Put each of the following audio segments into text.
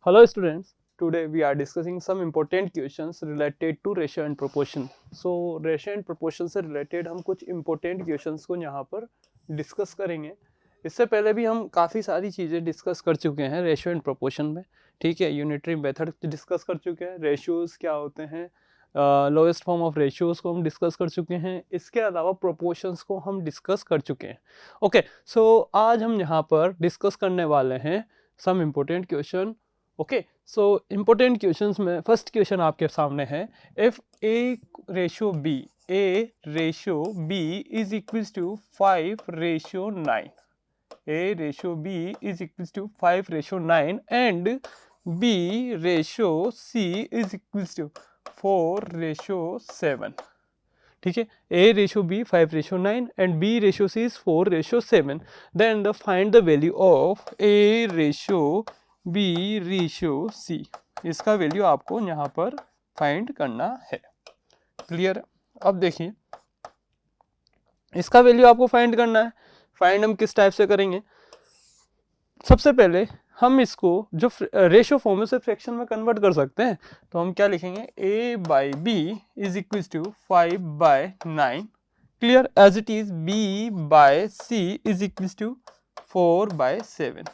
Hello students, today we are discussing some important questions related to ratio and proportion. So ratio and proportion से related हम कुछ important questions को यहाँ पर discuss करेंगे. इससे पहले भी हम काफ़ी सारी चीज़ें discuss कर चुके हैं रेशियो एंड प्रोपोर्शन में. ठीक है, यूनिटरी मेथड डिस्कस कर चुके हैं, रेशियोज़ क्या होते हैं, लोएस्ट फॉर्म ऑफ रेशियोज़ को हम डिस्कस कर चुके हैं. इसके अलावा प्रोपोर्शंस को हम डिस्कस कर चुके हैं. ओके, सो आज हम यहाँ पर डिस्कस करने वाले हैं some important question. Okay, so important questions में फर्स्ट क्वेश्चन आपके सामने है. If a ratio b is equals to 5:9, A ratio B is equals to 5:9 and B ratio C is equals to 4:7. ठीक है, A ratio B 5:9 and B ratio C is 4:7. Then find the value of A ratio B ratio C. इसका value आपको यहाँ पर find करना है. Clear है? अब देखिए, इसका वैल्यू आपको फाइंड करना है. फाइंड हम किस टाइप से करेंगे? सबसे पहले हम इसको जो रेशियो फॉर्म से फ्रैक्शन में कन्वर्ट कर सकते हैं, तो हम क्या लिखेंगे? a by b is equal to 5/9. Clear? As it is b by c is equal to 4/7.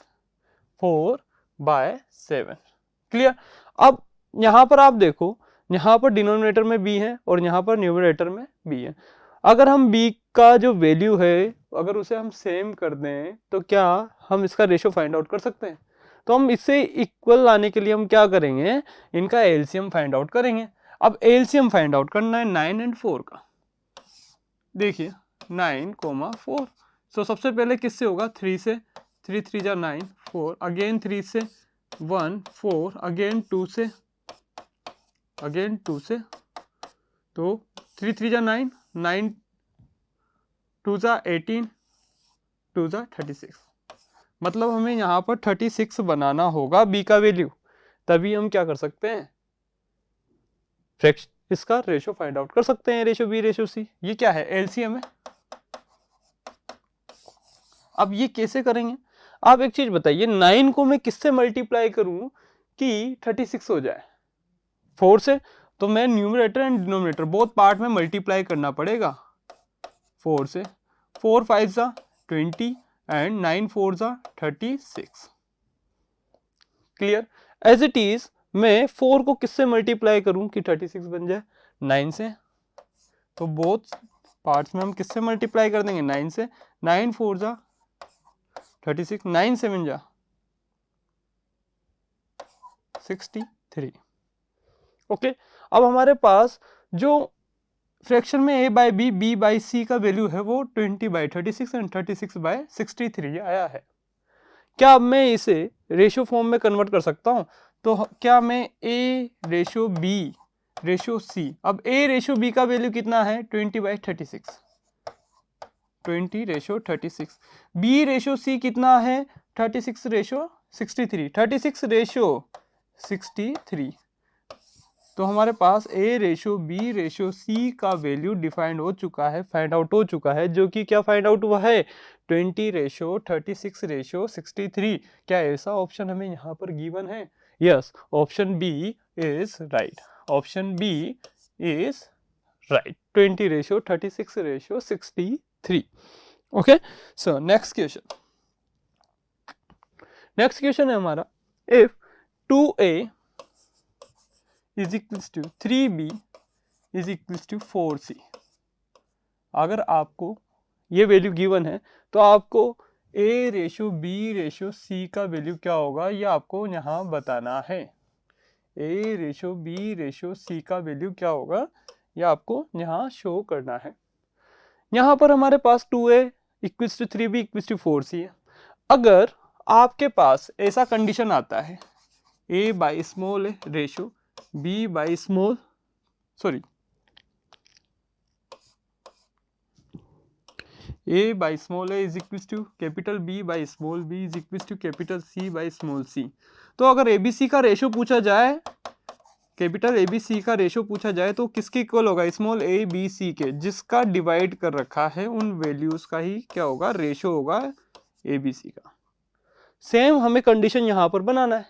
4/7. Clear? अब यहाँ पर आप देखो, यहाँ पर डिनोमिनेटर में b है और यहाँ पर न्यूमरेटर में b है. अगर हम b का जो वैल्यू है अगर उसे हम सेम कर दें तो क्या हम इसका रेशियो फाइंड आउट कर सकते हैं? तो हम इससे इक्वल लाने के लिए हम क्या करेंगे? इनका एलसीएम फाइंड आउट करेंगे. अब एलसीएम फाइंड आउट करना है 9 और 4 का. देखिए 9, 4. सो सबसे पहले किससे होगा? 3 से. 3 3 जा 9, 4 अगेन 3 से 1 4 अगेन 2 से, अगेन 2 से. तो 3 3 जा 9, 9 2 जा 18, 2 जा 36. मतलब हमें यहाँ पर 36 बनाना होगा b का वैल्यू, तभी हम क्या कर सकते हैं? इसका रेशियो फाइंड आउट कर सकते हैं. रेशियो बी रेशियो सी, ये क्या है? एलसीएम है. अब ये कैसे करेंगे? आप एक चीज बताइए, 9 को मैं किससे मल्टीप्लाई करूं कि 36 हो जाए? 4 से. तो मैं numerator and denominator both part में मल्टीप्लाई करना पड़ेगा 4 से. 4 5 जा 20 एंड 9 4 जा 36. क्लियर? एज इट इज मैं 4 को किससे मल्टीप्लाई करूं कि 36 बन जाए? 9 से. तो बोथ पार्ट्स में हम किससे मल्टीप्लाई कर देंगे? 9 से. 9 4 जा 36, 9 7 जा 63. ओके, अब हमारे पास जो फ्रैक्शन में a by b b by c का वैल्यू है वो 20/36 एंड 36/63 आया है. क्या अब मैं इसे रेशियो फॉर्म में कन्वर्ट कर सकता हूं? तो क्या मैं a ratio b ratio c, अब a रेशियो b का वैल्यू कितना है? 20/36. 20:36. b रेशियो c कितना है? 36:63. 36:63. तो हमारे पास a ratio b ratio c का वैल्यू डिफाइंड हो चुका है, फाइंड आउट हो चुका है, जो कि क्या फाइंड आउट हुआ है? 20:36:63. क्या ऐसा ऑप्शन हमें यहाँ पर गिवन है? Yes, option B is right. Option B is right. 20:36:63. Okay, so next question. Next question है हमारा, if 2a is equals to 3b is equals to 4c. अगर आपको ये वैल्यू गिवन है तो आपको a ratio b ratio c का value क्या होगा ये आपको यहाँ बताना है. a ratio b ratio c का वैल्यू क्या होगा ये आपको यहाँ शो करना है. यहाँ पर हमारे पास 2a equals to 3b equals to 4c है. अगर आपके पास ऐसा कंडीशन आता है, a बाई स्मॉल है ratio b by small a by small a is equals to capital B by small b is equals to capital C by small c. तो अगर ABC का रेशियो पूछा जाए, कैपिटल ABC का ratio पूछा जाए तो किसके इक्वल होगा? स्मॉल a b c के, जिसका डिवाइड कर रखा है उन वैल्यूज का ही क्या होगा? रेशियो होगा ABC का. सेम हमें कंडीशन यहाँ पर बनाना है.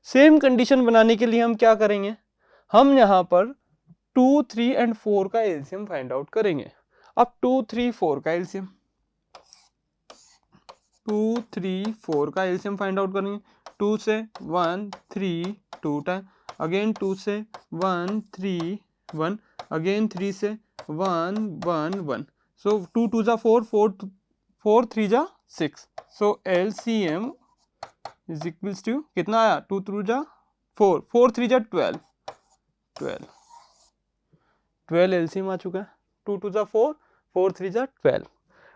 सेम कंडीशन बनाने के लिए हम क्या करेंगे, हम यहाँ पर 2, 3 एंड 4 का एलसीएम फाइंड आउट करेंगे। अब 2, 3, 4 का एलसीएम, 2, 3, 4 का एलसीएम फाइंड आउट करेंगे। 2 से 1, 3, 2 टाइम, अगेन 2 से 1, 3, 1, अगेन 3 से 1, 1, 1, सो 2 2 जा 4, 4 3 जा 6, सो एलसीएम इज इक्वल्स टू कितना आया, 2 3 जा 4, 4 3 जा 12, 12 एलसीएम आ चुका है। 2 2 जा 4, 4 3 जा 12।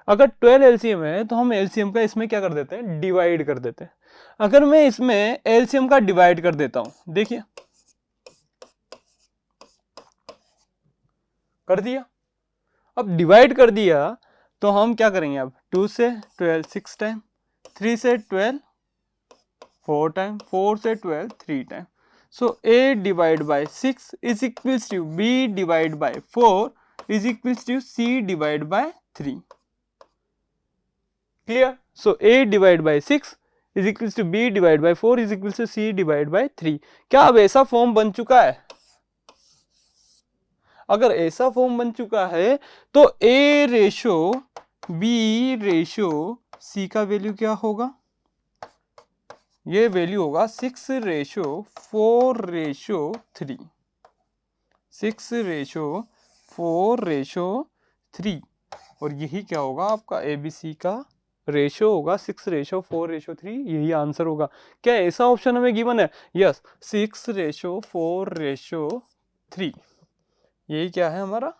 अगर 12 एलसीएम है तो हम एलसीएम का इसमें क्या कर देते हैं, डिवाइड कर देते हैं। अगर मैं इसमें एलसीएम का डिवाइड कर देता हूं, देखिए कर दिया। अब डिवाइड कर दिया तो हम क्या करेंगे, अब 2 से 12 6 टाइम, 3 से 12 4 टाइम, 4 से 12 3 time, so a divide by 6 is equals to b divide by 4 is equals to c divide by 3। Clear? So a divide by 6 is equals to b divide by 4 is equals to c divide by 3। क्या अब ऐसा form बन चुका है? अगर ऐसा form बन चुका है तो a ratio b ratio c का वैल्यू क्या होगा, ये वैल्यू होगा 6 रेशो 4 रेशो 3, 6 रेशो 4 रेशो 3, और यही क्या होगा आपका ABC का रेशो होगा 6 रेशो 4 रेशो 3, यही आंसर होगा। क्या ऐसा ऑप्शन हमें गिवन है? यस, 6 रेशो 4 रेशो 3, यही क्या है हमारा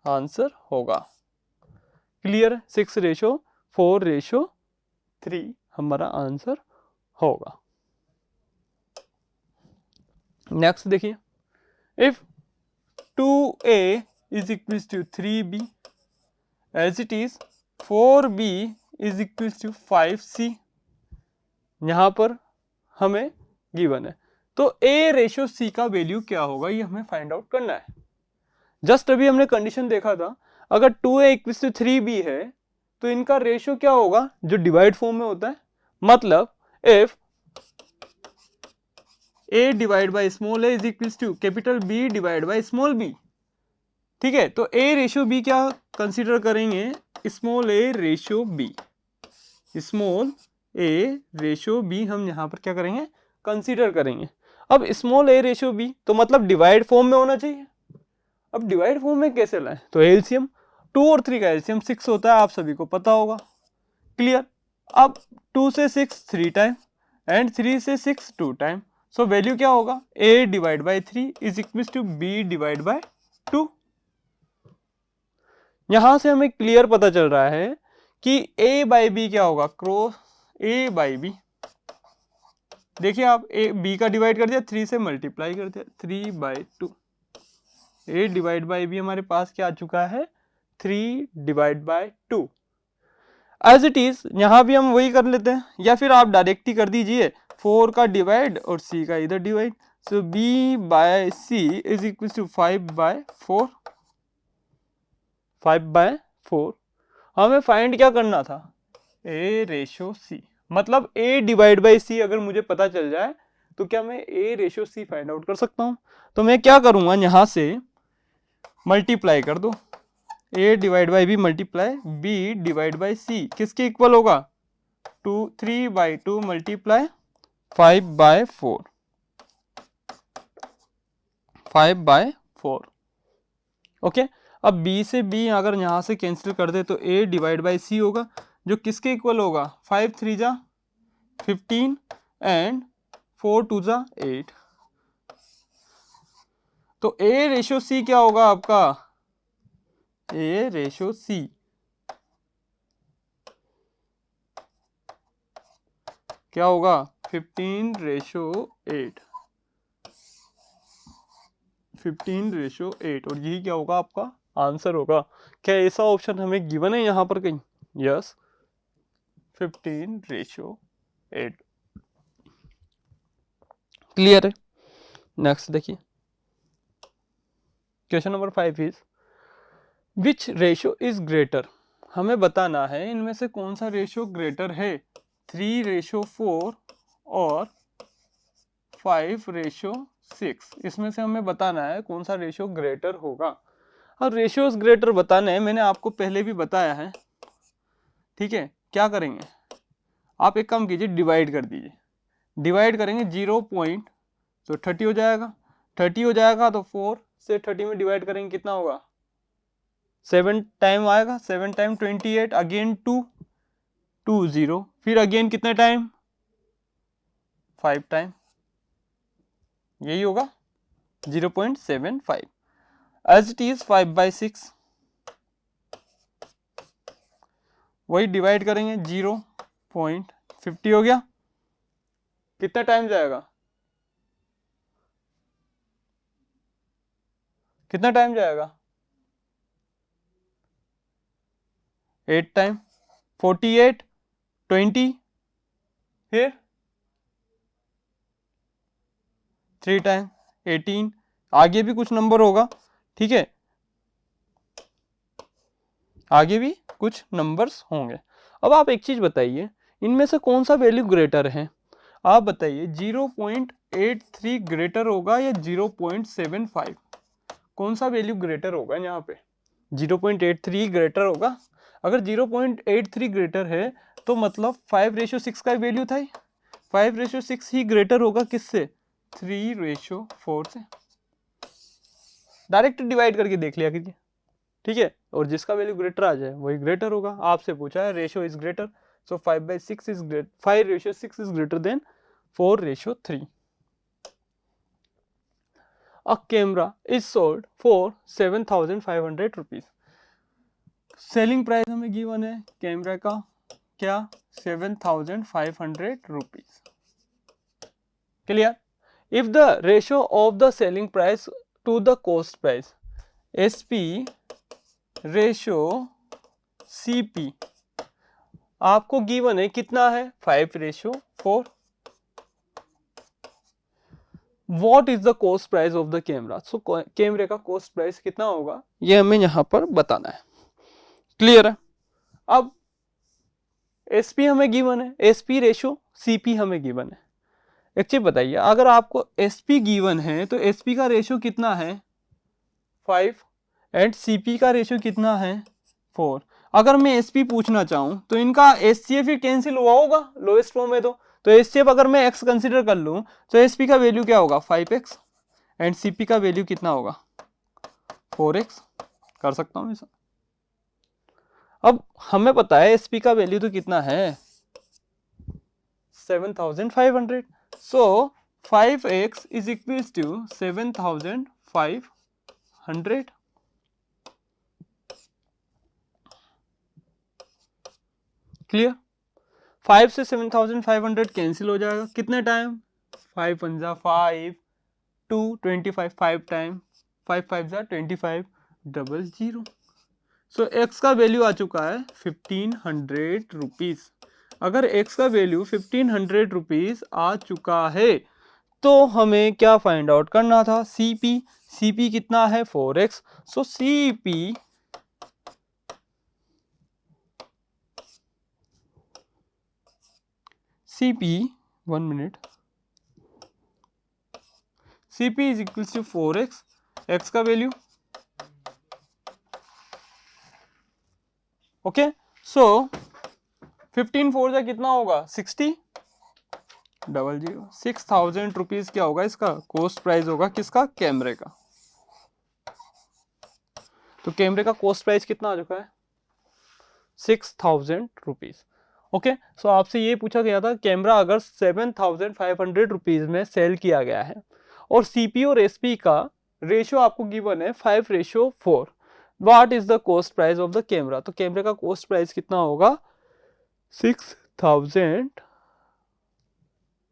आंसर होगा। क्लियर? 6 रेशो 4 रेशो 3 हमारा आंसर होगा। नेक्स्ट देखिए, if 2a is equals to 3b as it is 4b is equals to 5c, यहां पर हमें गिवन है तो a रेशो c का वैल्यू क्या होगा, ये हमें फाइंड आउट करना है। जस्ट अभी हमने कंडीशन देखा था, अगर 2a इक्वल्स टू 3b है तो इनका रेशो क्या होगा, जो डिवाइड फॉर्म में होता है, मतलब if a divide by small a is equals to capital B divide by small b, ठीक है, तो a रेशो b क्या कंसीडर करेंगे, small a ratio b, small a ratio b हम यहां पर क्या करेंगे, कंसीडर करेंगे। अब स्मॉल a रेशो b तो मतलब डिवाइड फॉर्म में होना चाहिए। अब डिवाइड फॉर्म में कैसे लाएं, तो एलसीएम 2 और 3 का एलसीएम 6 होता है, आप सभी को पता होगा। क्लियर? अब 2 से 6 3 टाइम एंड 3 से 6 2 टाइम, सो वैल्यू क्या होगा, a divide by 3 is equal to b divide by 2। यहां से हमें क्लियर पता चल रहा है कि a बाई बी क्या होगा, क्रॉस a बाई बी। देखिए आप a b का डिवाइड कर दिया, 3 से मल्टीप्लाई कर दिया, 3 by 2, a divide by b हमारे पास क्या आ चुका है, 3 divide by 2। As it is यहां भी हम वही कर लेते हैं, या फिर आप डायरेक्ट ही कर दीजिए 4 का डिवाइड और c का इधर divide, so b by c is equal to 5 by 4, 5 by 4। हमें फाइंड क्या करना था, a रेशो c, मतलब a डिवाइड बाय c अगर मुझे पता चल जाए तो क्या मैं a ratio c find out कर सकता हूं। तो मैं क्या करूंगा, यहां से मल्टीप्लाई कर दो, a divide by b multiply b divide by c किसके इक्वल होगा, 3 by 2 multiply 5 by 4, 5 by 4। Okay, अब b से b अगर यहां से कैंसिल कर दे तो a डिवाइड बाई c होगा, जो किसके इक्वल होगा, 5 3 जा 15 एंड 4 2 जा 8, तो a रेशो c क्या होगा आपका, a रेशो c क्या होगा, 15 रेशो 8, 15 रेशो 8, और यही क्या होगा आपका आंसर होगा। क्या ऐसा ऑप्शन हमें गिवन है यहां पर कहीं, यस, 15 रेशो 8। क्लियर है? नेक्स्ट देखिए, question number 5 is which ratio is greater, हमें बताना है इनमें से कौन सा रेशो ग्रेटर है, 3 रेशो 4 और 5:6। इसमें से हमें बताना है कौन सा रेशियो ग्रेटर होगा। और रेशियोज ग्रेटर बताने मैंने आपको पहले भी बताया है, ठीक है। क्या करेंगे, आप एक काम कीजिए, डिवाइड कर दीजिए। डिवाइड करेंगे 0 पॉइंट, तो 30 हो जाएगा। 30 हो जाएगा तो 4 से 30 में डिवाइड करेंगे, कितना होगा, 7 टाइम आएगा। 7 टाइम 28, अगेन 2 0, फिर अगेन कितने टाइम, 5 टाइम, यही होगा 0.75। एज इट इज 5/6, वही डिवाइड करेंगे 0.50 हो गया। कितना टाइम जाएगा, कितना टाइम जाएगा, 8 टाइम। 48, 20, फिर 3 टाइम 18, आगे भी कुछ नंबर होगा, ठीक है, आगे भी कुछ नंबर्स होंगे। अब आप एक चीज बताइए, इनमें से कौन सा वैल्यू ग्रेटर है, आप बताइए। 0.83 ग्रेटर होगा या 0.75, कौन सा वैल्यू ग्रेटर होगा यहाँ पे, 0.83 ग्रेटर होगा। अगर 0.83 ग्रेटर है तो मतलब 5:6 का वैल्यू था, 5:6 ही ग्रेटर होगा किससे, 3:4 से। डायरेक्ट डिवाइड करके देख लिया कीजिए, ठीक है, और जिसका वैल्यू ग्रेटर आ जाए वही ग्रेटर होगा। आपसे पूछा है ratio is greater, so 5/6 is greater, 5:6 is greater than 4:3। A camera is sold for 7,500 rupees. Selling price हमें गिवन है कैमरा का, क्या, 7,500 rupees। Clear. If the ratio of the selling price to the cost price, SP ratio CP आपको given है कितना है, 5:4। What is the cost price of the camera? So कैमरे का कॉस्ट प्राइस कितना होगा, ये हमें यहां पर बताना है। क्लियर है। अब SP हमें गिवन है, SP रेशियो CP हमें गिवन है। एक चीज बताइए, अगर आपको SP गिवन है तो SP का रेशियो कितना है, 5, एंड CP का रेशियो कितना है, 4। अगर मैं SP पूछना चाहूं तो इनका SCF ही कैंसिल हुआ होगा लोएस्ट फॉर्म में, तो SCF अगर मैं x कंसीडर कर लूं तो SP का वैल्यू क्या होगा, 5x, एंड CP का वैल्यू कितना होगा, 4x। कर सकता हूं ऐसा। अब हमें पता है SP का वैल्यू तो कितना है, 7,500। So 5x is equal to 7,500। Clear. 5 से 7,500 कैंसिल हो जाएगा, कितने टाइम, 5 पंजा 5, 2 25, 5 टाइम, 5 5 जा 25, 00। सो x का वैल्यू आ चुका है 1,500 रुपीज। अगर x का वैल्यू 1,500 रुपीज आ चुका है तो हमें क्या फाइंड आउट करना था, CP कितना है, 4x। So CP 1 minute, CP is equal to 4x, x का वैल्यू, ओके। सो 15 4 कितना होगा, 60, 00। 6,000 रुपीज क्या होगा इसका कॉस्ट प्राइस होगा, किसका, कैमरे का। तो कैमरे का कॉस्ट प्राइस कितना आ चुका है, 6,000 रुपीज। ओके। सो आपसे ये पूछा गया था कैमरा अगर 7,500 रुपीज में सेल किया गया है और CP और SP का रेशियो आपको गिवन है 5:4, what is the cost price of the camera. तो कैमरे का कॉस्ट प्राइस कितना होगा, 6,000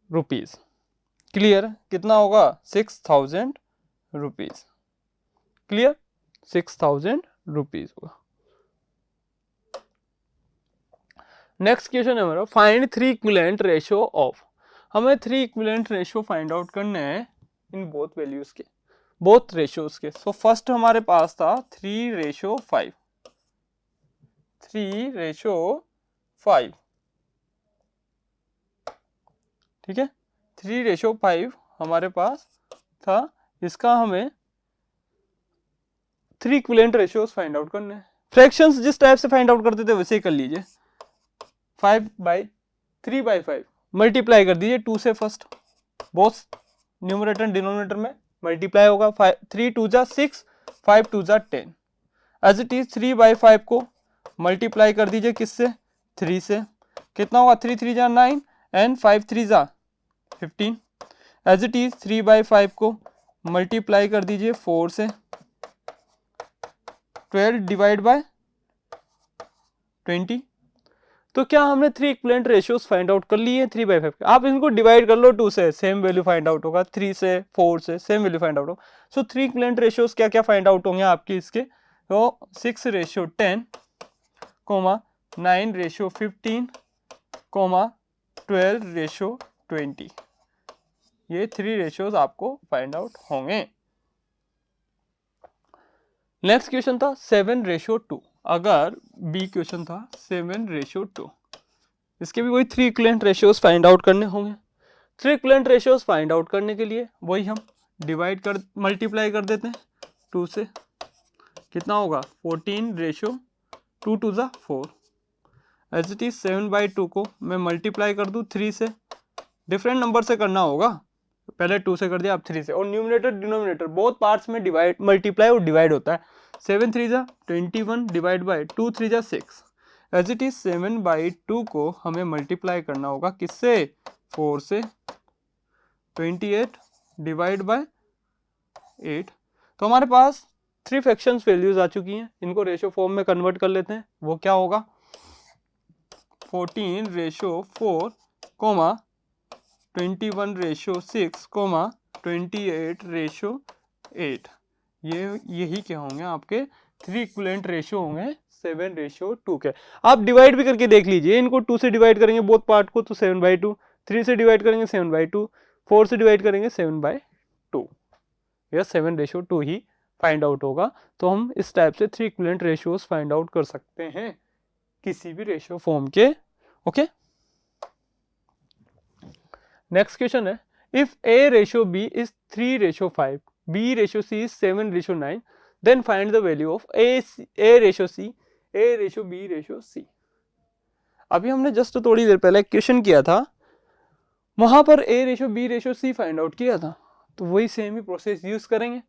रुपीज। क्लियर, कितना होगा, 6,000 रुपीज। क्लियर, 6,000 रुपीज होगा। नेक्स्ट क्वेश्चन है हमारा, फाइंड 3 इक्विवेलेंट रेशियो ऑफ। हमें 3 इक्विवेलेंट रेशियो फाइंड आउट करने हैं इन बोथ वैल्यूज के, बोथ रेशियोज के। सो फर्स्ट हमारे पास था 3:5, 3:5, ठीक है, 3:5 हमारे पास था, इसका हमें 3 इक्विवेलेंट रेशियोज फाइंड आउट करने हैं। फ्रैक्शंस जिस टाइप से फाइंड आउट करते थे वैसे ही कर लीजिए। 3/5 मल्टीप्लाई कर दीजिए 2 से first, both numerator and denominator में मल्टीप्लाई होगा। 3 2 जा 6, 5 2 जा 10। एज इट इज 3/5 को मल्टीप्लाई कर दीजिए किससे, 3 से, कितना होगा 3 3 जा 9 एंड 5 3 जा 15। एज इट इज 3/5 को मल्टीप्लाई कर दीजिए 4 से, 12 डिवाइड बाय 20। तो क्या हमने 3 इक्विवेलेंट रेशियोज फाइंड आउट कर लिए 3/5 के। आप इनको डिवाइड कर लो 2 से, सेम वैल्यू फाइंड आउट होगा। 3 से 4 से सेम वैल्यू फाइंड आउट होगा। सो 3 इक्विवेलेंट रेशियोज क्या क्या फाइंड आउट होंगे आपके इसके, तो 6:10, 9:15, 12:20, ये 3 रेशियोज आपको फाइंड आउट होंगे। नेक्स्ट क्वेश्चन था 7:2। अगर बी क्वेश्चन था 7:2, इसके भी वही 3 इक्विवेलेंट रेशियोज फाइंड आउट करने होंगे। 3 इक्विवेलेंट रेशियोज फाइंड आउट करने के लिए वही हम मल्टीप्लाई कर देते हैं 2 से, कितना होगा 14:2 2 जा 4। एज इट इज 7/2 को मैं मल्टीप्लाई कर दूं 3 से, डिफरेंट नंबर से करना होगा, पहले 2 से कर दिया अब 3 से, और न्यूमरेटर डिनोमिनेटर बोथ पार्ट्स में मल्टीप्लाई और डिवाइड होता है। 7 3 जा 21 डिवाइड बाय 2 3 जा 6। एज इट इज 7/2 को हमें मल्टीप्लाई करना होगा किससे, 4 से, 28 डिवाइड बाय 8। तो हमारे पास 3 फ्रैक्शंस वैल्यूज आ चुकी हैं, इनको रेशियो फॉर्म में कन्वर्ट कर लेते हैं। वो क्या होगा 14:4, 21:6, 28:8। यही क्या होंगे आपके 3 इक्विवेलेंट रेशियो होंगे 7:2 के। आप डिवाइड भी करके देख लीजिए, इनको 2 से डिवाइड करेंगे बोथ पार्ट को तो 7/2, 3 से डिवाइड करेंगे 7/2, 4 से डिवाइड करेंगे 7/2, यह 7:2 ही फाइंड आउट होगा। तो हम इस टाइप से 3 इक्विवेलेंट रेशियोज फाइंड आउट कर सकते हैं किसी भी रेशियो फॉर्म के। ओके, नेक्स्ट क्वेश्चन है, if A/B is 3:5, B/C is 7:9, then find the value of A/C, A/B/C। अभी हमने जस्ट थोड़ी देर पहले क्वेश्चन किया था, वहां पर A/B/C फाइंड आउट किया था, तो वही सेम ही प्रोसेस यूज करेंगे।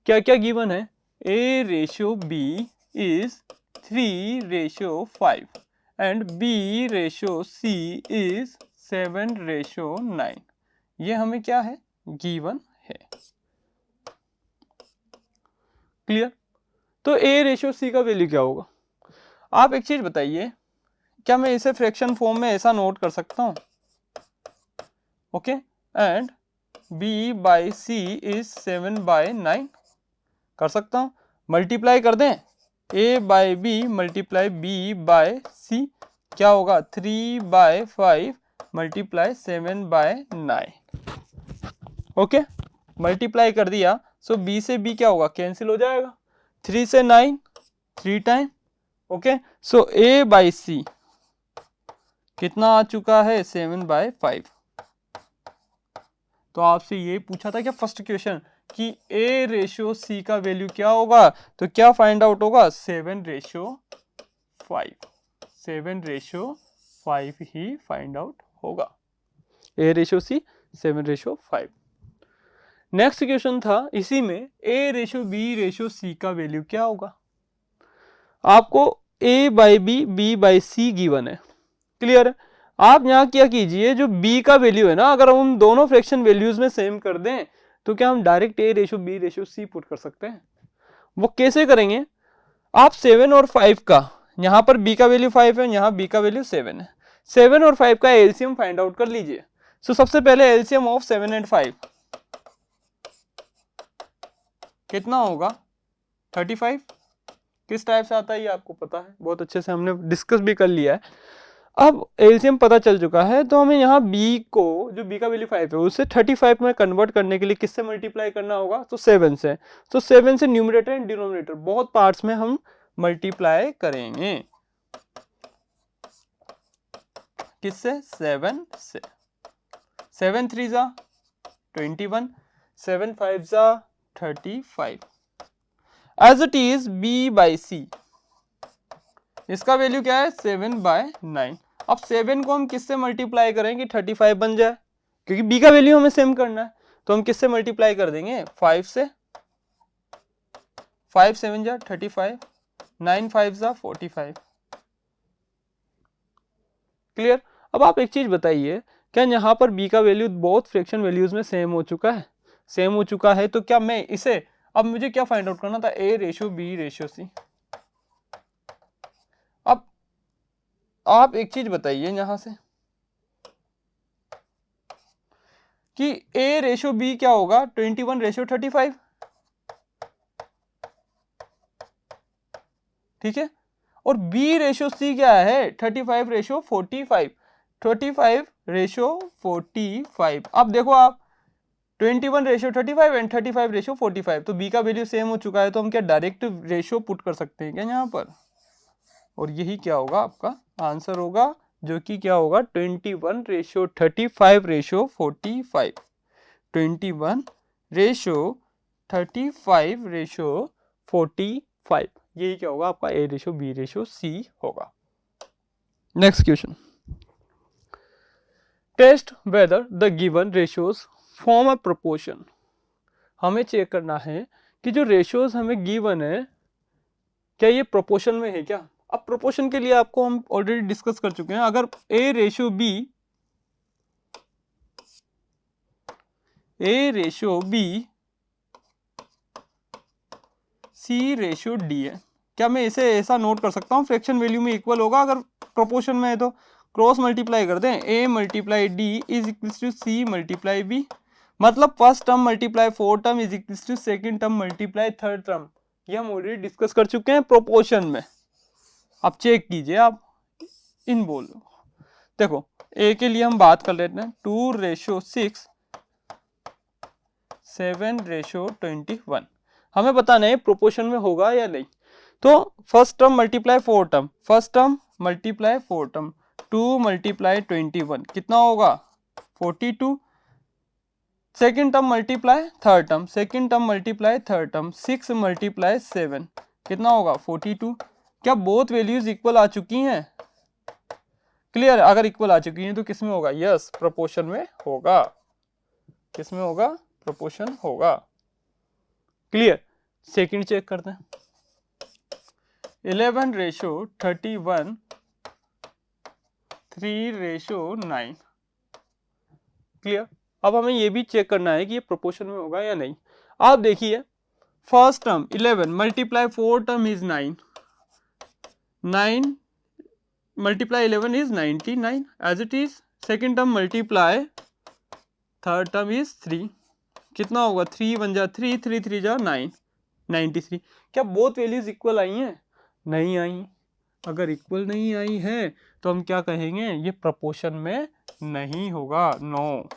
क्या क्या गिवन है, A/B is 3:5 and B/C is 7:9, ये हमें क्या है गिवन है। क्लियर। तो A/C का वैल्यू क्या होगा, आप एक चीज बताइए, क्या मैं इसे फ्रैक्शन फॉर्म में ऐसा नोट कर सकता हूं, ओके, एंड B/C इज 7/9 कर सकता हूं। मल्टीप्लाई कर दें A/B मल्टीप्लाई B/C, क्या होगा 3/5 मल्टीप्लाई 7/9। ओके, मल्टीप्लाई कर दिया, सो B से B क्या होगा कैंसिल हो जाएगा, 3 से 9 3 टाइम। ओके, सो A/C कितना आ चुका है 7/5। तो आपसे ये पूछा था क्या फर्स्ट क्वेश्चन कि A/C का वैल्यू क्या होगा, तो क्या फाइंड आउट होगा 7:5, 7:5 ही फाइंड आउट होगा। A/C 7:5। नेक्स्ट क्वेश्चन था इसी में, A/B/C का वैल्यू क्या होगा। आपको A/B B/C गिवन है, क्लियर है। आप यहाँ क्या कीजिए, जो B का वैल्यू है ना, अगर हम दोनों फ्रैक्शन वैल्यूज में सेम कर दें तो क्या हम डायरेक्ट A/B/C पुट कर सकते हैं। वो कैसे करेंगे, आप 7 और 5 का, यहाँ पर B का वैल्यू 5 है, यहाँ B का वैल्यू 7 है, 7 और 5 का एलसीएम फाइंड आउट कर लीजिए। सो सबसे पहले एलसीएम ऑफ 7 एंड 5 कितना होगा 35। किस टाइप से आता है ये आपको पता है, बहुत अच्छे से हमने डिस्कस भी कर लिया है। अब एलसीएम पता चल चुका है, तो हमें यहाँ B को, जो B का वैल्यू 5 है, उससे 35 में कन्वर्ट करने के लिए किससे मल्टीप्लाई करना होगा, तो 7 से। तो 7 से न्यूमरेटर एंड डिनोमिनेटर बहुत पार्ट्स में हम मल्टीप्लाई करेंगे, किससे 7 से। 7 3 जा 21, 7 5 जा 35, as it is b by c, इसका वैल्यू क्या है 7/9। अब 7 को हम किससे मल्टीप्लाई करें कि 35 बन जाए, क्योंकि b का वैल्यू हमें सेम करना है, तो हम किससे मल्टीप्लाई कर देंगे 5 से, 5 7 जा 35, 9 5 जा 45, क्लियर। अब आप एक चीज बताइए, क्या यहाँ पर b का वैल्यू बोथ फ्रैक्शन वैल्यूज में सेम हो चुका है, सेम हो चुका है, तो क्या मैं इसे, अब मुझे क्या फाइंड आउट करना था, a ratio b ratio c। अब आप एक चीज बताइए यहां से कि a रेशो b क्या होगा 21 रेशो 35, ठीक है, और b रेशो c क्या है 35 रेशो 45, 35 रेशो 45। अब देखो आप 21 रेशो 35 एंड 35 रेशो 45, तो b का वैल्यू सेम हो चुका है, तो हम क्या डायरेक्ट रेशो पुट कर सकते हैं क्या यहाँ पर, और यही क्या होगा आपका आंसर होगा, जो कि क्या होगा 21 रेशो 35 रेशो 45, 21 रेशो 35 रेशो 45, यही क्या होगा आपका a ratio b ratio c होगा। Next question, test whether the given ratios form a proportion. हमें चेक करना है कि जो रेशियोज हमें गिवन है क्या ये प्रोपोर्शन में है क्या। अब प्रोपोर्शन के लिए आपको हम ऑलरेडी डिस्कस कर चुके हैं, अगर a ratio b c ratio d है, क्या मैं इसे ऐसा नोट कर सकता हूँ फ्रैक्शन वैल्यू में इक्वल होगा, अगर प्रोपोर्शन में है तो क्रॉस मल्टीप्लाई कर दें, a multiply d is equals to c multiply b, मतलब first term multiply fourth term is equals to second term multiply third term, ये हम ऑलरेडी डिस्कस कर चुके हैं प्रोपोर्शन में। अब चेक कीजिए आप इन बोल, देखो a के लिए हम बात कर लेते हैं 2 रेशो 6 7 रेशो 21, हमें बताना है प्रोपोर्शन में होगा या नहीं। तो first term multiply four term, first term multiply four term, 2 multiply 21 कितना होगा 42, second term multiply third term, second term multiply third term, 6 multiply 7 कितना होगा 42। क्या बोथ वैल्यूज इक्वल आ चुकी हैं, क्लियर, अगर इक्वल आ चुकी हैं तो किस में होगा, यस प्रोपोर्शन में होगा, किस में होगा प्रोपोर्शन होगा, क्लियर। सेकंड चेक करते हैं, 11 रेशो 31 3 रेशो 9, क्लियर। अब हमें ये भी चेक करना है कि ये प्रोपोर्शन में होगा या नहीं। आप देखिए first term 11 multiply four term is 9, 9 multiply 11 is 99 as it is, second term multiply third term is 3 कितना होगा 3 1 जा 3 3 3 जा 9 93। क्या बोथ वैल्यूज इक्वल आई हैं, नहीं आई, अगर इक्वल नहीं आई है तो हम क्या कहेंगे, ये प्रोपोर्शन में नहीं होगा, नो,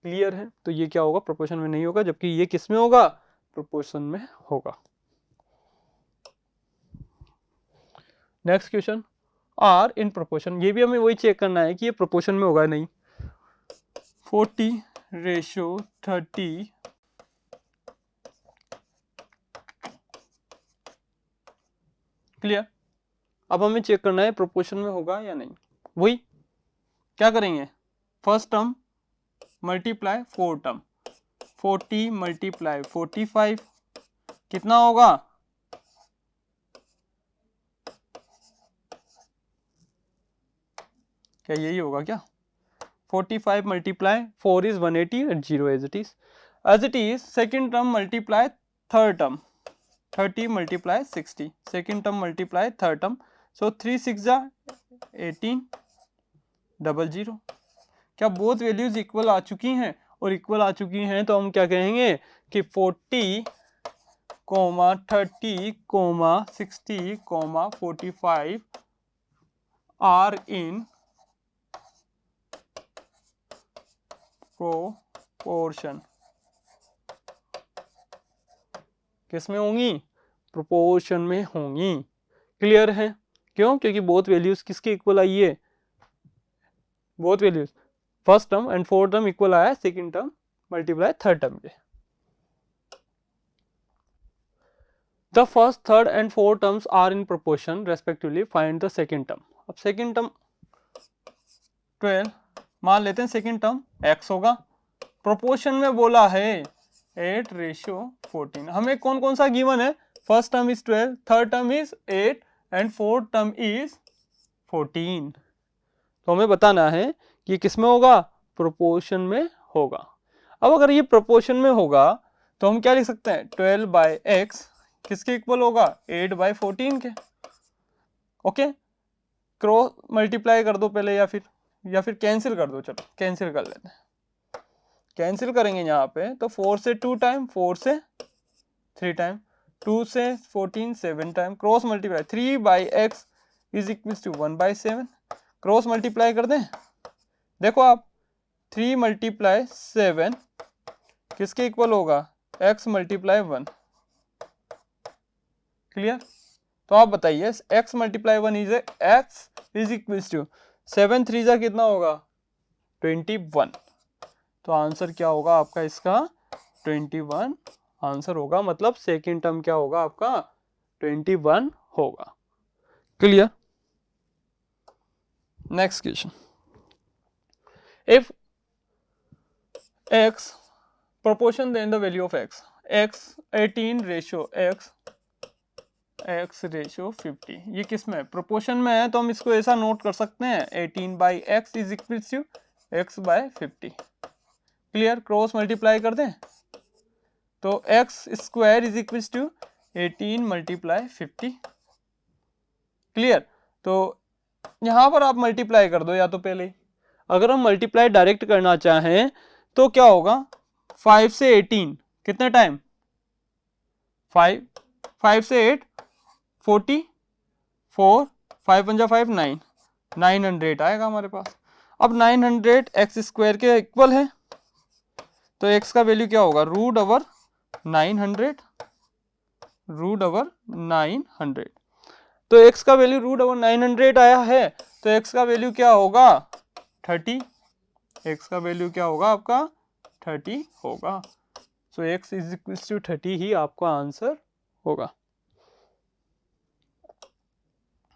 क्लियर है। तो ये क्या होगा प्रोपोर्शन में नहीं होगा, जबकि ये किस में होगा प्रोपोर्शन में होगा। Next question, are in proportion, ये भी हमें वही चेक करना है कि ये प्रोपोर्शन में होगा नहीं। 40 रेशो 30 क्लियर। अब हमें चेक करना है प्रोपोर्शन में होगा या नहीं, वही क्या करेंगे, first term multiply four term, 40 multiply 45 कितना होगा, क्या यही होगा क्या, 45 multiply 4 is 180 and 0 as it is, second term multiply third term 30 multiply 60, second term multiply third term, so 3 6 जा 18 00। क्या बोथ वैल्यूज इक्वल आ चुकी हैं, और इक्वल आ चुकी हैं तो हम क्या कहेंगे कि 40 30 60 45 आर इन प्रोपोर्शन, किस में होंगी, प्रोपोर्शन में होंगी, क्लियर है। क्यों, क्योंकि बोथ वैल्यूज किसके इक्वल आई है, both values first term and fourth term equal आया second term multiply third term के। The first third and fourth terms are in proportion respectively, find the second term. अब second term 12 मान लेते हैं, second term x होगा, proportion में बोला है 8:14। हमें कौन कौन सा गिवन है, first term is 12, third term is 8 and fourth term is 14। तो हमें बताना है कि किस में होगा, प्रोपोर्शन में होगा। अब अगर ये प्रोपोर्शन में होगा तो हम क्या लिख सकते हैं, 12/x किसके इक्वल होगा, 8/14 के। ओके, क्रॉस मल्टीप्लाई कर दो पहले या फिर कैंसिल कर दो, चलो कैंसिल कर लेते हैं। कैंसिल करेंगे यहाँ पे तो 4 से 2 टाइम, 4 से 3 टाइम, 2 से 14 7 time, cross multiply 3/x is equal to 1/7। Cross multiply कर दें, देखो आप 3 × 7 किसके इक्वल होगा, x × 1। क्लियर, तो आप बताइए x × 1 is x is equal to 7 3 जा कितना होगा, 21। तो आंसर क्या होगा आपका इसका, 21 आंसर होगा, मतलब सेकेंड टर्म क्या होगा आपका, 21 होगा। Clear, next question, if x proportion then the value of x 18:x 50, ये किस में है, प्रोपोर्शन में है, तो हम इसको ऐसा नोट कर सकते हैं 18/x is equal to x/50। Clear, cross multiply कर दें तो x² is equal to 18 × 50। Clear, तो यहां पर आप मल्टीप्लाई कर दो, या तो पहले अगर हम मल्टीप्लाई डायरेक्ट करना चाहें तो क्या होगा, 5 से 18 कितने टाइम, 5 से 8 44, 5 × 5 9, 900 आएगा हमारे पास। अब 900 x² के इक्वल है, तो x का वैल्यू क्या होगा, √900, √900। तो x का वैल्यू √900 आया है, तो x का वैल्यू क्या होगा, 30। x का वैल्यू क्या होगा आपका, 30 होगा। So x is equal to 30 ही आपका आंसर होगा।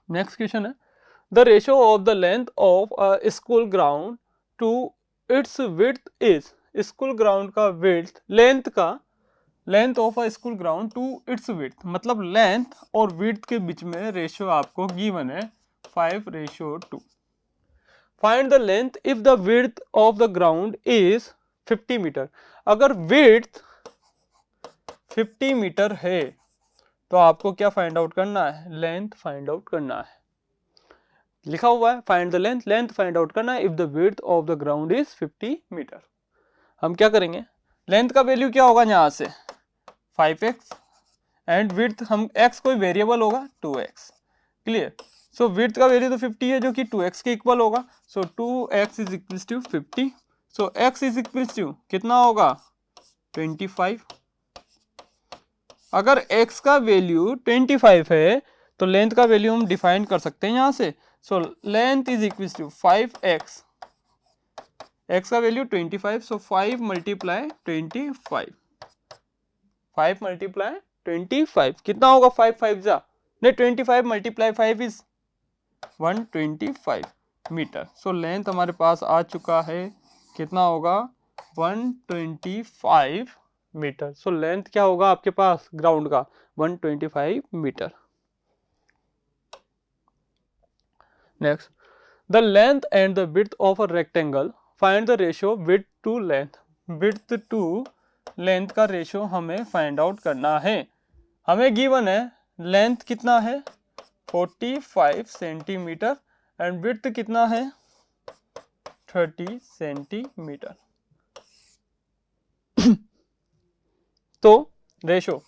नेक्स्ट क्वेश्चन है, the ratio of the length of a school ground to its width is, school ground का width, length of a school ground to its width, मतलब length और width के बीच में रेशियो आपको गिवन है 5:2। Find the length if the width of the ground is 50 metre. अगर width 50 metre है तो आपको क्या फाइंड आउट करना है, लेंथ फाइंड आउट करना है। लिखा हुआ है find the length, length find out करना है if the width of the ground is 50 metre. हम क्या करेंगे, लेंथ का वैल्यू क्या होगा यहाँ से 5x एंड विड्थ, हम x कोई वेरिएबल होगा 2x। क्लियर, सो विड्थ का वैल्यू तो 50 है जो कि 2x के इक्वल होगा, so 2x is equal to 50। So x is equal to कितना होगा 25। अगर x का वैल्यू 25 है तो लेंथ का वैल्यू हम डिफाइन कर सकते हैं यहाँ से, so length is equal to 5x, x का वैल्यू 25, सो 5 × 25, 5 × 25 कितना होगा, 5 5 जा नहीं, 25 × 5 इज 125 मीटर। सो लेंथ हमारे पास आ चुका है, कितना होगा 125 मीटर। सो लेंथ क्या होगा आपके पास ग्राउंड का 125 metre. Next, the length and the width of a rectangle, find the ratio width to length. Width to length का रेशियो हमें फाइंड आउट करना है। हमें गिवन है लेंथ कितना है 45 सेंटीमीटर एंड विड्थ कितना है 30 सेंटीमीटर। तो रेशो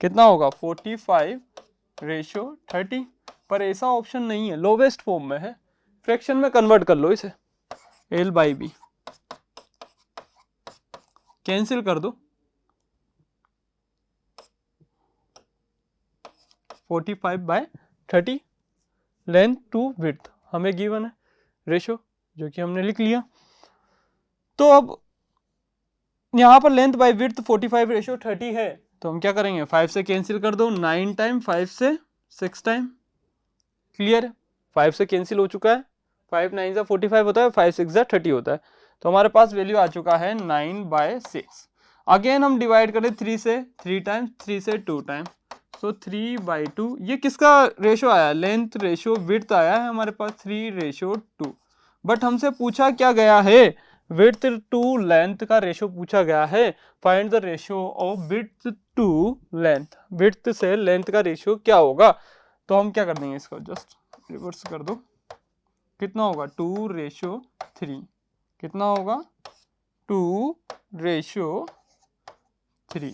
कितना होगा 45:30, पर ऐसा ऑप्शन नहीं है, लोवेस्ट फॉर्म में है, फ्रैक्शन में कन्वर्ट कर लो इसे, L/B कैंसिल कर दो, 45/30 लेंथ टू विड्थ हमें गिवन है रेशो, जो कि हमने लिख लिया। तो अब यहाँ पर लेंथ बाय विड्थ 45:30 है, तो हम क्या करेंगे, 5 से कैंसिल कर दो, 9 टाइम, 5 से 6 टाइम। क्लियर, 5 से कैंसिल हो चुका है, 5 9 जा 45 होता है, 5 6 जा 30 होता है। तो हमारे पास वैल्यू आ चुका है 9/6। अगेन हम डिवाइड करें 3 से, 3 टाइम, 3 से 2 टाइम, तो 3/2। ये किसका रेशो आया, लेंथ रेशो विड्थ आया है हमारे पास 3:2। बट हमसे पूछा क्या गया है, विड्थ टू लेंथ का रेशो पूछा गया है। Find the ratio of width to length, width से लेंथ का रेशो क्या होगा। तो हम क्या कर देंगे, इसको जस्ट रिवर्स कर दो, कितना होगा 2:3। कितना होगा 2:3।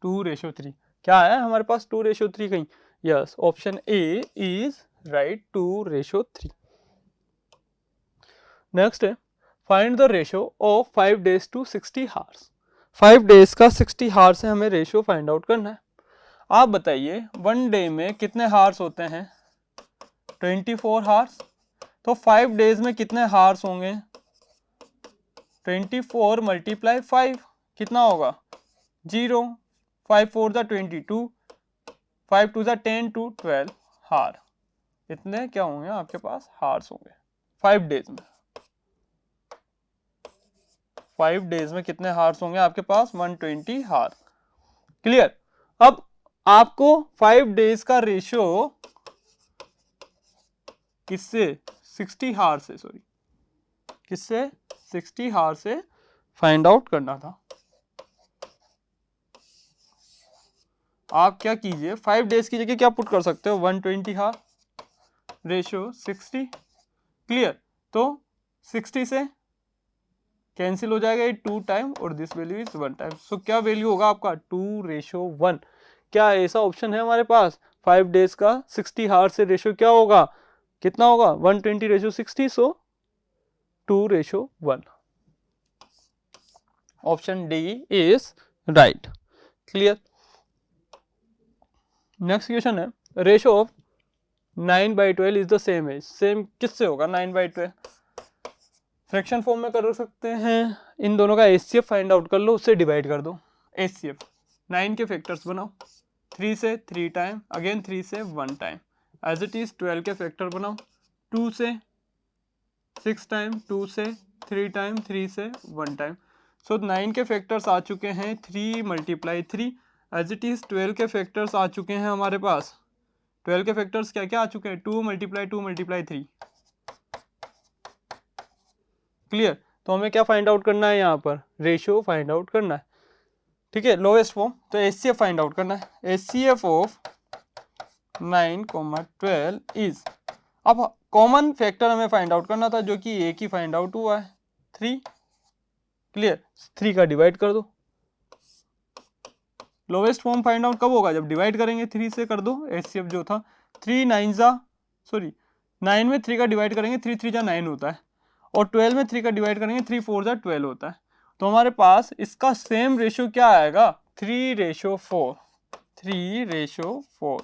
2:3 क्या है हमारे पास, 2:3 कहीं, yes option A is right, 2:3। Next है find the ratio of 5 days to 60 hours। 5 days का 60 hours से हमें रेशो फाइंड आउट करना है। आप बताइए 1 डे में कितने हार्स होते हैं, 24 हार्स। तो 5 days में कितने हार्स होंगे, 24 × 5 कितना होगा 0, 5 4 जा 22, 5 2 जा 10 to 12 हार। इतने क्या होंगे आपके पास हार्स होंगे 5 days में। 5 days में कितने हार्स होंगे आपके पास, 120 हार। क्लियर। अब आपको 5 days का रेशियो किससे, 60 हार से, सॉरी किससे, 60 हार से फाइंड आउट करना था। आप क्या कीजिए, 5 days की जगह क्या पुट कर सकते हो, 120 हार रेशियो 60। क्लियर। तो 60 से कैंसिल हो जाएगा 2 टाइम और दिस वैल्यू इज 1 टाइम। सो क्या वैल्यू होगा आपका 2:1। क्या ऐसा ऑप्शन है हमारे पास, 5 days का 60 हार से रेशियो क्या होगा, कितना होगा 120:60, so 2:1। Option D is right. Clear. Next question है ratio of 9/12 is the same as. Same किससे होगा 9/12, फ्रैक्शन फॉर्म में कर सकते हैं, इन दोनों का एचसीएफ फाइंड आउट कर लो, उससे डिवाइड कर दो। एचसीएफ 9 के फैक्टर्स बनाओ, 3 से 3 टाइम, अगेन 3 से 1 टाइम, एज इट इज 12 के फैक्टर बनाओ, 2 से 6 टाइम, 2 से 3 टाइम, 3 से 1 टाइम। सो 9 के फैक्टर्स आ चुके हैं 3 × 3, एज इट इज 12 के फैक्टर्स आ चुके हैं हमारे पास। 12 के फैक्टर्स क्या क्या आ चुके हैं, 2 × 2 × 3। क्लियर। तो हमें क्या फाइंड आउट करना है, यहाँ पर रेशियो फाइंड आउट करना है। ठीक है, लोएस्ट फॉर्म, तो एचसीएफ फाइंड आउट करना है। एचसीएफ ऑफ 9, 12 इज, अब कॉमन फैक्टर हमें फाइंड आउट करना था, जो कि एक ही फाइंड आउट हुआ है 3। क्लियर, 3 का डिवाइड कर दो। लोवेस्ट फॉर्म फाइंड आउट कब होगा, जब डिवाइड करेंगे 3 से कर दो। एचसीएफ जो था 3 9 जा, सॉरी 9 में 3 का डिवाइड करेंगे, 3 3 जा 9 होता है, और 12 में 3 का डिवाइड करेंगे, 3 4 जा 12 होता है। तो हमारे पास इसका सेम रेशियो क्या आएगा, 3:4। 3:4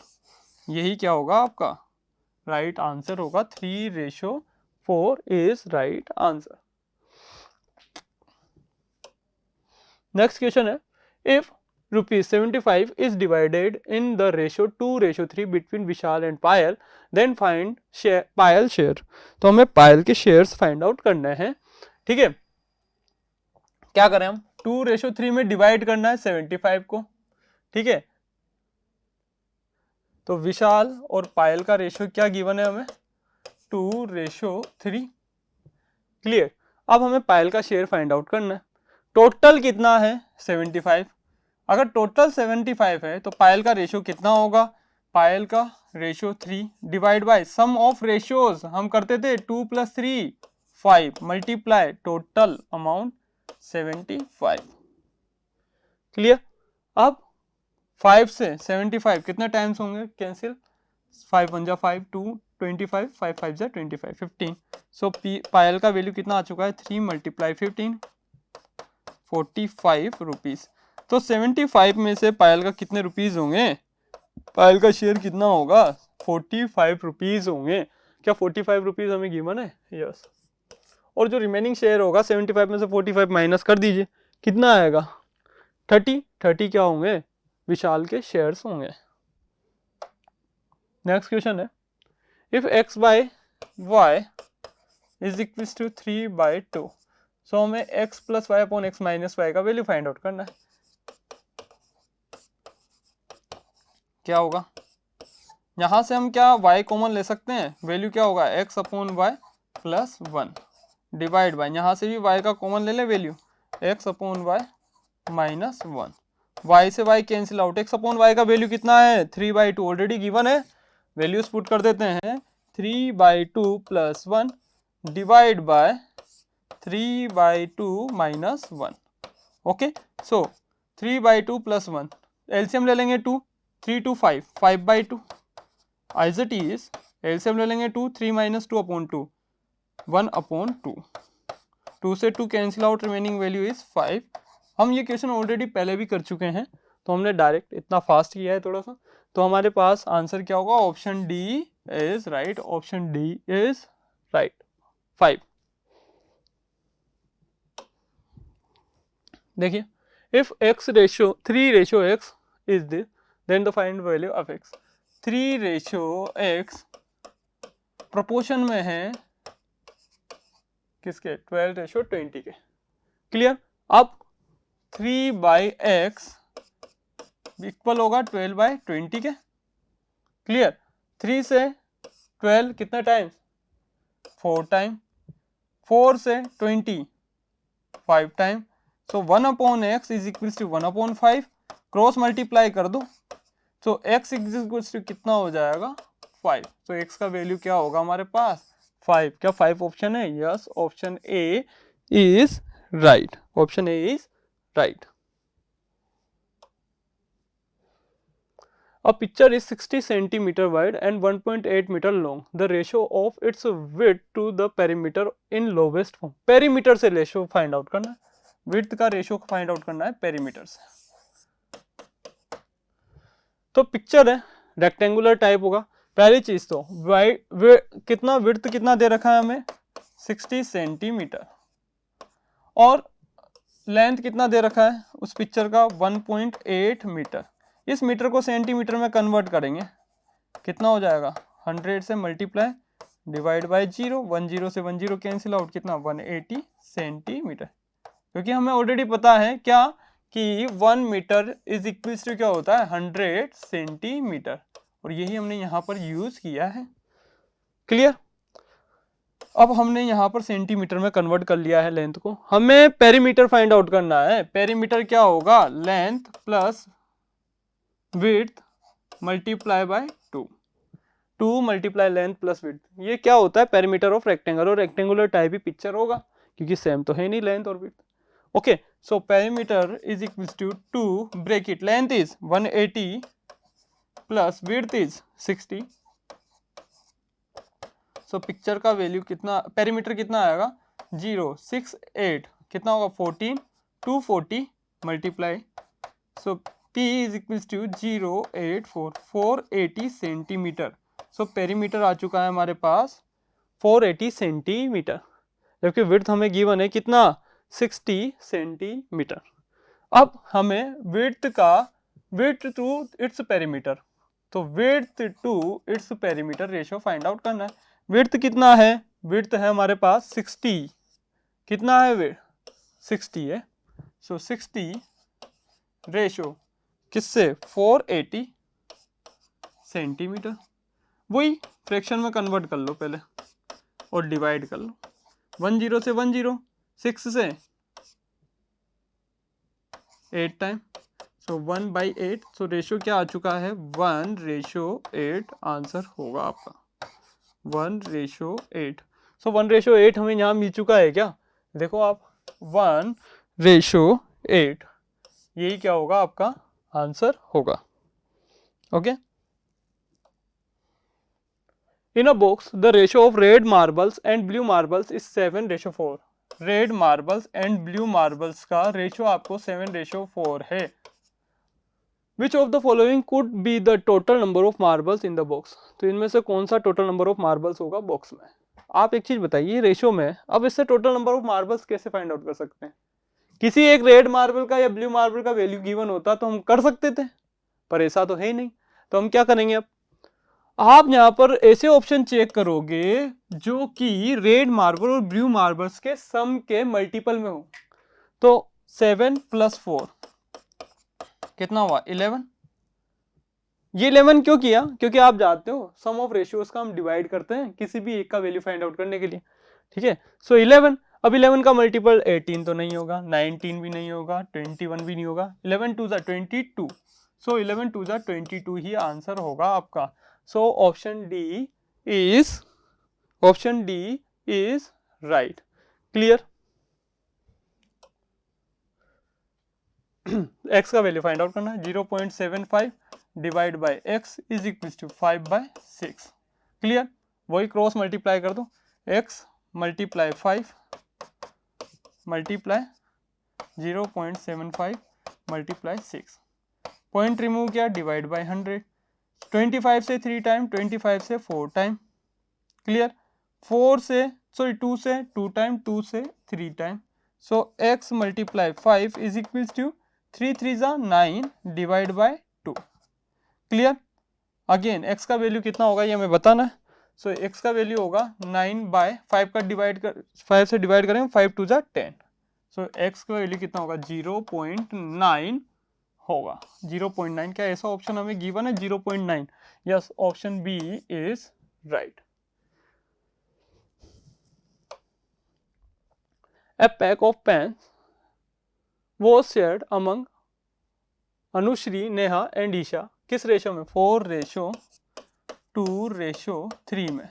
यही क्या होगा आपका राइट आंसर होगा, 3:4 is right answer. Next question है, if ₹75 is divided in the ratio 2:3 between Vishal and Payal, then find Payal share. तो हमें पायल के शेयर्स फाइंड आउट करने हैं। ठीक है, क्या करें हम, 2:3 में डिवाइड करना है 75 को। ठीक है, तो विशाल और पायल का रेशियो क्या गिवन है हमें, 2:3। क्लियर। अब हमें पायल का शेयर फाइंड आउट करना है। टोटल कितना है 75, अगर टोटल 75 है तो पायल का रेशियो कितना होगा, पायल का ratio 3 divide by sum of ratios, हम करते थे 2 + 3 5 मल्टीप्लाई टोटल अमाउंट 75। क्लियर। अब 5 से 75 कितने टाइम्स होंगे, कैंसिल, 5 1 जा 5, 2 25, 5 5 जा 25, 15। सो पायल का वैल्यू कितना आ चुका है, 3 × 15 45 रुपीज। तो 75 में से पायल का कितने रुपीज होंगे, पायल का शेयर कितना होगा 45 रुपीज होंगे। क्या 45 रुपीज़ हमें गिवन है? यस। और जो रिमेनिंग शेयर होगा 75 में से 45 माइनस कर दीजिए, कितना आएगा? 30 क्या होंगे? विशाल के शेयर्स होंगे। नेक्स्ट क्वेश्चन है, if x by y is equal to 3/2, so हमें x plus y upon x minus y का वैल्यू फाइंड आउट करना है। क्या होगा? यहां से हम क्या y कॉमन ले सकते हैं, वैल्यू क्या होगा? x upon y plus 1 divide by, यहां से भी y का कॉमन ले ले value, x upon y minus 1, y से y cancel out, x upon y का वैल्यू कितना है? 3/2 ऑलरेडी गिवन है, वैल्यूज पुट कर देते हैं, 3/2 plus 1 divide by 3/2 minus 1। Okay, so 3/2 plus 1, LCM ले लेंगे 2, 3 2 5, 5/2 एज इट इज, एलसीएम ले लेंगे 2, 3 माइनस 2 अपॉन 2, 1/2, 2 से 2 cancel out, remaining value is 5। हम ये क्वेश्चन ऑलरेडी पहले भी कर चुके हैं, तो हमने डायरेक्ट इतना फास्ट किया है थोड़ा सा, तो हमारे पास आंसर क्या होगा? Option D is right, option D is right, 5। देखिए, if x ratio 3/x is this, then the find value of x। 3/x proportion में है किसके? 12/20 के। क्लियर? अब 3/x इक्वल होगा 12/20 के। क्लियर? 3 से 12 कितना टाइम? 4 टाइम, 4 से 20 5 time, so 1/x is equal to 1/5, cross multiply कर दो, so x is equal to कितना हो जाएगा? 5। तो x का वैल्यू क्या होगा हमारे पास? 5। क्या 5 ऑप्शन है? Yes, option A is right, option A is right. A picture is 60 centimeter wide and 1.8 meter long. The ratio of its width to the perimeter in lowest form. Perimeter से ratio find out करना है, width का ratio find out करना है perimeter से। तो picture है, rectangular type होगा। पहली चीज तो कितना width कितना दे रखा है हमें? 60 सेंटीमीटर, और लेंथ कितना दे रखा है उस पिक्चर का? 1.8 मीटर। इस मीटर को सेंटीमीटर में कन्वर्ट करेंगे, कितना हो जाएगा? 100 से मल्टीप्लाई डिवाइड बाय 0, 10 से 10 कैंसिल आउट, कितना? 180 सेंटीमीटर। क्योंकि हमें ऑलरेडी पता है क्या कि 1 मीटर इज इक्वल टू क्या होता है? 100 सेंटीमीटर, और यही हमने यहाँ पर यूज किया है। क्लियर? अब हमने यहाँ पर सेंटीमीटर में कन्वर्ट कर लिया है लेंथ को, हमें पेरीमीटर फाइंड आउट करना है। पेरीमीटर क्या होगा? Length plus width multiply by 2, 2 multiply length plus width. ये क्या होता है? पेरीमीटर ऑफ रेक्टेंगल, और रेक्टेंगुलर टाइप ही पिक्चर होगा क्योंकि सेम तो है नहीं लेंथ और width. Okay, so perimeter is equal to 2 bracket, length is 180 plus width is 60। So picture का वैल्यू कितना, पेरीमीटर कितना आएगा? 0 6 8, कितना होगा? 14, 240 multiply, so P is equal to 084, 480 centimetre. So perimeter आ चुका है हमारे पास 480 सेंटीमीटर, जबकि विड्थ हमें गिवन है कितना? 60 सेंटीमीटर। अब हमें विड्थ टू इट्स पेरीमीटर, तो width to its perimeter ratio find out करना है। विड्थ कितना है? विड्थ है हमारे पास 60, कितना है विड्थ? 60 है, सो 60 रेशियो किससे? 480 सेंटीमीटर। वही फ्रैक्शन में कन्वर्ट कर लो पहले और डिवाइड कर लो, 10 से 10, 6 से 8 टाइम, सो 1/8, सो रेशियो क्या आ चुका है? 1/8 आंसर होगा आपका, 1/8। सो 1/8 हमें यहाँ मिल चुका है क्या? देखो आप, 1/8, यही क्या होगा? आपका आंसर होगा। Okay, in a box the ratio of red marbles and blue marbles is 7/4। Red marbles and blue marbles का रेशियो आपको 7/4 है। Which of the following could be the total number of marbles in the box, तो इनमें से कौन सा total number of marbles होगा box में। आप एक चीज बताइए, रेशो में, अब इससे टोटल नंबर ऑफ मार्बल्स कैसे फाइंड आउट कर सकते हैं। किसी एक रेड मार्बल का या ब्लू मार्बल का वैल्यू गिवन होता तो हम कर सकते थे, पर ऐसा तो है ही नहीं। तो हम क्या करेंगे, अब आप यहां पर ऐसे ऑप्शन चेक करोगे जो कि रेड मार्बल और ब्लू मार्बल्स के सम के मल्टीपल में हो। तो 7 + 4 कितना हुआ, 11। ये 11 क्यों किया, क्योंकि आप जानते हो सम ऑफ रेशियोज का हम डिवाइड करते हैं किसी भी एक का वैल्यू फाइंड आउट करने के लिए, ठीक है। सो 11, अब 11 का मल्टीपल 18 तो नहीं होगा, 19 भी नहीं होगा, 21 भी नहीं होगा, 11 2 = 22। सो 11 2 = 22 ही आंसर होगा आपका। So option D is right. Clear. x का वैल्यू फाइंड आउट करना है, 0.75 divide by x is equal to 5/6। Clear. वही क्रॉस मल्टीप्लाई कर दो, x × 5 मल्टीप्लाई 0.75 × 6, पॉइंट रिमूव किया, डिवाइड बाय 100, 25 से 3 टाइम, 25 से 4 टाइम। क्लियर। 2 से 2 टाइम, 2 से 3 time. So x × 5 is equal to 3 3 = 9 divide by 2। Clear. Again x का वैल्यू कितना होगा ये हमें बताना है। सो x का वैल्यू होगा 9/5 का डिवाइड कर 5 से डिवाइड करेंगे, 5 2 = 10। सो x का वैल्यू कितना होगा, 0.9 होगा। 0.9, क्या ऐसा ऑप्शन हमें गिवन है 0.9? Yes, option B is right. A pack of pens was shared among Anushri, Neha and Isha किस रेशो में, 4:2:3 में।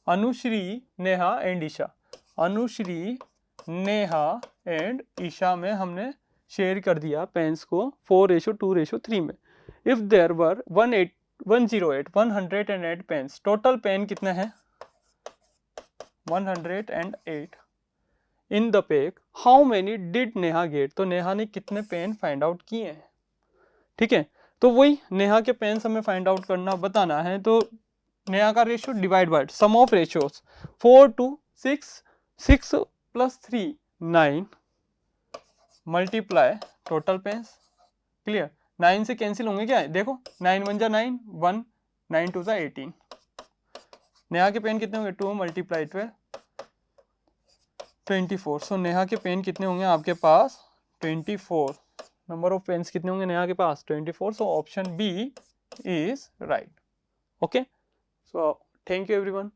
अनुश्री, नेहा एंड ईशा, अनुश्री, नेहा एंड ईशा में हमने शेयर कर दिया पेन्स को 4:2:3 में। If there were 108 pens, total pen कितने हैं, 108 in the pack, how many did Neha get, तो नेहा ने कितने पेन फाइंड आउट किए हैं। ठीक है, तो वही नेहा के पेन्स हमें फाइंड आउट करना बताना है। तो नेहा का ratio divide by sum of ratios, 4 2 6, 6 + 3 9 multiply total pens. Clear. 9 से कैंसिल होंगे क्या है, देखो 9 1 = 9, 1 9 2 = 18। नेहा के पेन कितने होंगे, 2 × 12 24। सो नेहा के पेन कितने होंगे आपके पास, 24। नंबर ऑफ पेन्स कितने होंगे नेहा के पास, 24। So option B is right. Okay, so thank you everyone.